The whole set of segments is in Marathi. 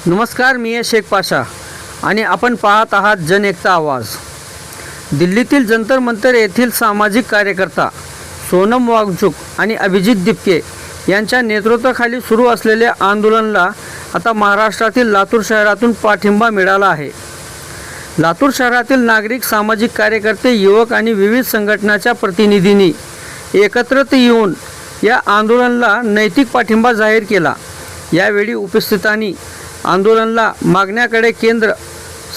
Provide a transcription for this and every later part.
नमस्कार, मी आहे शेख पाशा आणि आपण पाहत आहात जनएकता आवाज। दिल्लीतील जंतर मंतर येथील सामाजिक कार्यकर्ता सोनम वांगचुक आणि अभिजित दिपके यांच्या नेतृत्वाखाली सुरू असलेल्या आंदोलनाला आता महाराष्ट्रातील लातूर शहरातून पाठिंबा मिळाला आहे। लातूर शहरातील नागरिक, सामाजिक कार्यकर्ते, युवक आणि विविध संघटनांच्या प्रतिनिधींनी एकत्रित येऊन या आंदोलनाला नैतिक पाठिंबा जाहीर केला। यावेळी उपस्थितांनी आंदोलनाला मागण्याकडे केंद्र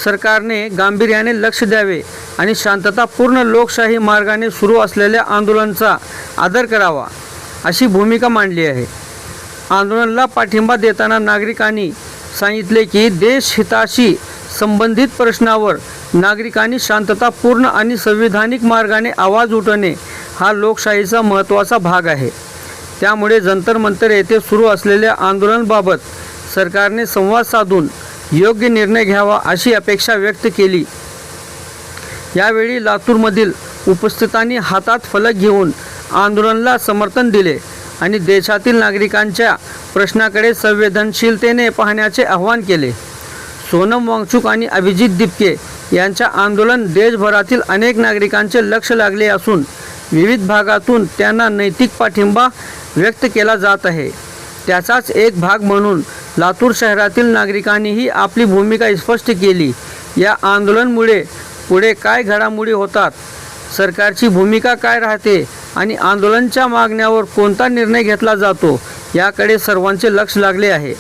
सरकारने गांभीर्याने लक्ष द्यावे आणि शांततापूर्ण लोकशाही मार्गाने सुरू असलेल्या आंदोलनाचा आदर करावा अशी भूमिका मांडली आहे। आंदोलनाला पाठिंबा देताना नागरिकांनी सांगितले की देश हिताशी संबंधित प्रश्नावर नागरिकांनी शांततापूर्ण आणि संविधानिक मार्गाने आवाज उठवणे हा लोकशाहीचा महत्त्वाचा भाग आहे। त्यामुळे जंतर मंतर येथे सुरू असलेल्या आंदोलनाबाबत सरकारने संवाद साधून योग्य निर्णय घ्यावा अशी अपेक्षा व्यक्त केली। यावेळी लातूरमधील उपस्थितांनी हातात फलक घेऊन आंदोलनाला समर्थन दिले आणि देशातील नागरिकांच्या प्रश्नाकडे संवेदनशीलतेने पाहण्याचे आवाहन केले। सोनम वांगचुक आणि अभिजित दिपके यांच्या आंदोलन देशभरातील अनेक नागरिकांचे लक्ष लागले असून विविध भागातून त्यांना नैतिक पाठिंबा व्यक्त केला जात आहे। त्याचाच एक भाग म्हणून लातूर शहरातील नागरिकांनीही आपली भूमिका स्पष्ट केली। या आंदोलनामुळे पुढे काय घडामोडी होतात, सरकारची भूमिका काय राहते आणि आंदोलनाच्या मागण्यावर कोणता निर्णय घेतला जातो याकडे सर्वांचे लक्ष लागले आहे।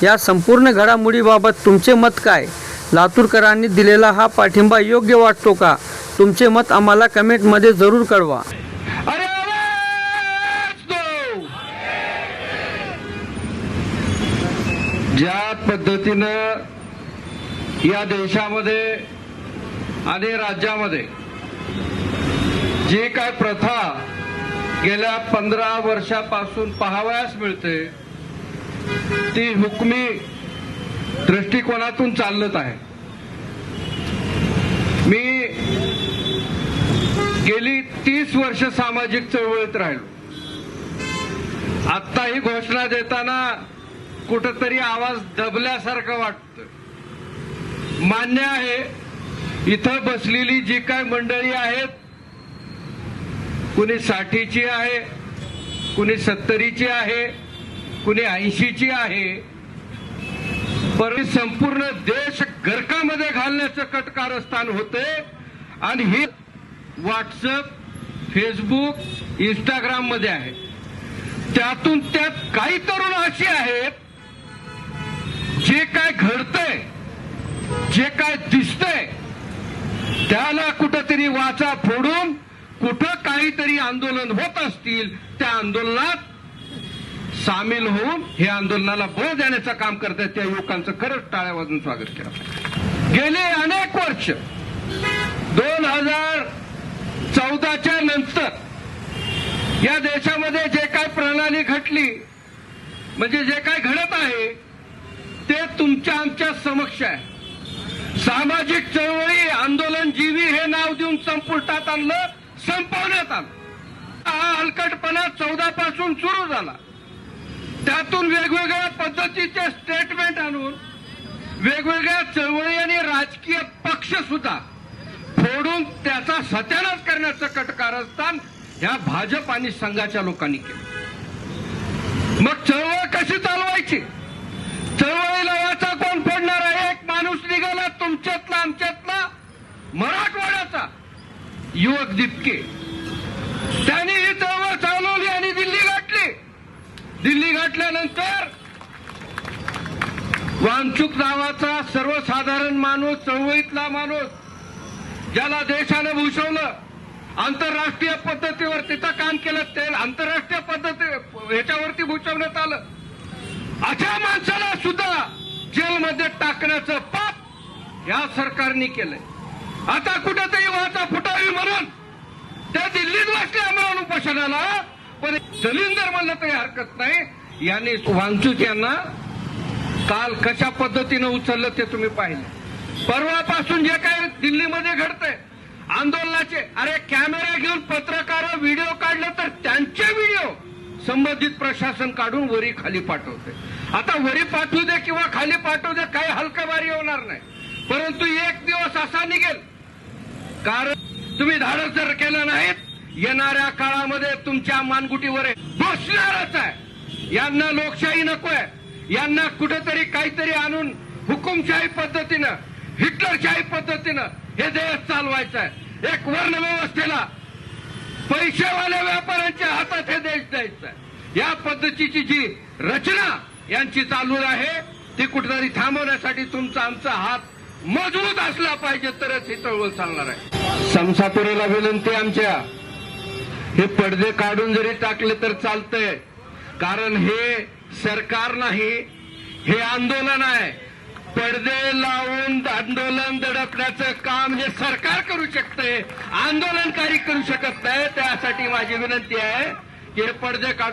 या संपूर्ण घडामोडीबाबत तुमचे मत काय? लातूरकरांनी दिलेला हा पाठिंबा योग्य वाटतो का? तुमचे मत आम्हाला कमेंटमध्ये जरूर कळवा। ज्या पद्धतीनं या देशामध्ये आणि राज्यामध्ये जी काय प्रथा गेल्या 15 वर्षापासून पाहावयास मिळते ती हुकमी दृष्टिकोनातून चालत आहे। मी गेली 30 वर्ष सामाजिक चळवळीत राहिलो। आता ही घोषणा देताना कुठंतरी आवाज दबल्यासारखं वाटतं। मान्य आहे, इथं बसलेली जी काय मंडळी आहेत, कुणी 60ची आहे, कुणी 70ची आहे, कुणी 80ची आहे, पण संपूर्ण देश गर्कामध्ये घालण्याचं कटकारस्थान होते। आणि ही व्हॉट्सअप, फेसबुक, इंस्टाग्राम मध्ये आहे। त्यातून त्यात काही तरुण असे आहेत जे काय घडतंय, जे काय दिसतंय त्याला कुठंतरी वाचा फोडून कुठं काहीतरी आंदोलन होत असतील त्या आंदोलनात सामील होऊन हे आंदोलनाला बळ देण्याचं काम करतात। त्या युवकांचं खरंच टाळ्या वाजून स्वागत केलं। गेले अनेक वर्ष 2014च्या नंतर या देशामध्ये जे काय प्रणाली घडली, म्हणजे जे काय घडत आहे ते तुमच्या आमच्या समक्ष आहे। सामाजिक चळवळी, आंदोलन जीवी हे नाव देऊन संपुष्टात आणलं, संपवण्यात आलं। हा हलकटपणा 14 पासून सुरू झाला। त्यातून वेगवेगळ्या पद्धतीचे स्टेटमेंट आणून वेगवेगळ्या चळवळी आणि राजकीय पक्ष सुद्धा फोडून त्याचा सत्यानाश करण्याचं कटकारस्थान ह्या भाजप आणि संघाच्या लोकांनी केलं। मग चळवळ कशी चालवायची? चळवळीला वाचा कोण फोडणार आहे? एक माणूस निघाला तुमच्यातला, आमच्यातला, मराठवाड्याचा युवक दिपके। त्यांनी ही चळवळ चालवली आणि दिल्ली गाठली। दिल्ली गाठल्यानंतर वांगचुक नावाचा सर्वसाधारण माणूस, चळवळीतला माणूस, ज्याला देशानं भूषवलं, आंतरराष्ट्रीय पद्धतीवर तिथं काम केलं, ते आंतरराष्ट्रीय पद्धती ह्याच्यावरती भूषवण्यात आलं। अशा माणसाला सुद्धा जेलमध्ये टाकण्याचं पाप या सरकारने केलंय। आता कुठेतरी वाचा फुटावी म्हणून त्या दिल्लीत बसल्या म्हणून उपोषणाला, पण दलिंदर म्हणलं तरी हरकत नाही। यांनी वांगचुक यांना काल कशा पद्धतीनं उचललं ते तुम्ही पाहिले। परवापासून जे काय दिल्लीमध्ये घडतंय आंदोलनाचे, अरे कॅमेरा घेऊन पत्रकार व्हिडिओ काढले तर त्यांचे व्हिडिओ संबंधित प्रशासन काढून वरी खाली पाठवते। आता वरी पाठवू दे किंवा खाली पाठवू दे, काही हलकाबारी होणार नाही. परंतु एक दिवस असा निघेल, कारण तुम्ही धाडस जर केलं नाहीत, येणाऱ्या काळामध्ये तुमच्या मानगुटीवर बसणारच आहे. यांना लोकशाही नकोय, यांना कुठेतरी काहीतरी आणून हुकुमशाही पद्धतीनं, हिटलरशाही पद्धतीनं हे देश चालवायचं आहे. एक वर्ण व्यवस्थेला पैशावाल्या व्यापाऱ्यांच्या हातात हे देश द्यायचा आहे. या पद्धतीची जी रचना यांची चालू आहे ती कुठेतरी थांबवण्यासाठी तुमचा आमचा हात मजबूत असला पाहिजे, तरच ही चळवळ चालणार आहे. समसापुरीला विनंती आमच्या, हे पडदे काढून जरी टाकले तर चालतंय, कारण हे सरकार नाही, हे आंदोलन आहे. पडदे लावून आंदोलन दडपण्याचं काम हे सरकार करू शकते, आंदोलनकारी करू शकत नाही. त्यासाठी माझी विनंती आहे की हे पडदे काढून